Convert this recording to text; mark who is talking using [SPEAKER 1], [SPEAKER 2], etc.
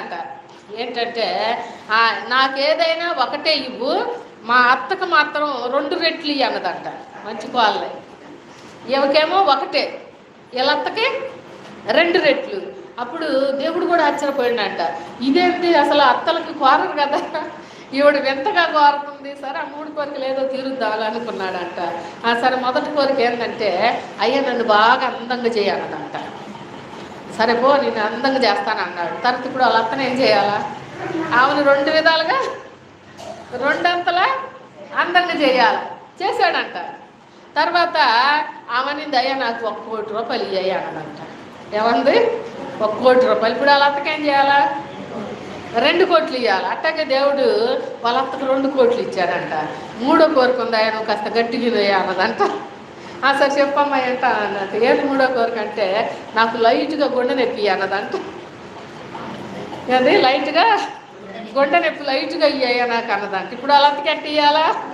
[SPEAKER 1] అడిగిందంట. ఏంటంటే నాకేదైనా ఒకటే ఇవ్వు, మా అత్తకు మాత్రం 2 రెట్లు ఇయ్యి అన్నదంట. మంచి కోళ్ళే. ఈమెకేమో ఒకటే, వీళ్ళత్తకి 2 రెట్లు. అప్పుడు దేవుడు కూడా ఆశ్చర్యపోయిందంట. ఇదేంటి, అసలు అత్తలకి కోరరు కదా, ఈవిడ వింతగా కోరుతుంది. సరే ఆ 3 కోరికలు ఏదో తీరుద్దాం అనుకున్నాడంట. సరే మొదటి కోరిక ఏంటంటే, అయ్యా నన్ను బాగా అందంగా చేయాలన్నదంట. సరే పో నేను అందంగా చేస్తాను అన్నాడు. తర్వాత ఇప్పుడు వాళ్ళ అత్తను ఏం చేయాలా, ఆమెను 2 విధాలుగా 2 అంతలా అందంగా చేయాలి. చేశాడంట. తర్వాత ఆమెనింది, అయ్యా నాకు 1 కోటి రూపాయలు ఇయ్యాయి అన్నదంట. ఏమంది, 1 కోటి రూపాయలు. ఇప్పుడు వాళ్ళ అత్తకి ఏం చేయాలా, 2 కోట్లు ఇవ్వాలి. అట్టాగే దేవుడు వాళ్ళ అత్తకు 2 కోట్లు ఇచ్చాడంట. 3వ కోరిక ఉంది, ఆయన కాస్త గట్టిగా అన్నదంట. సరే చెప్పమ్మా ఏంట అన్నట్టు. ఏంటి 3వ కోరిక అంటే, నాకు లైట్గా గుండె నొప్పి అన్నదంట. అది లైట్గా గుండె నొప్పి లైట్గా ఇయ్యాయా నాకు అన్నదంట. ఇప్పుడు వాళ్ళ అత్తకి ఎట్ట ఇవ్వాలా,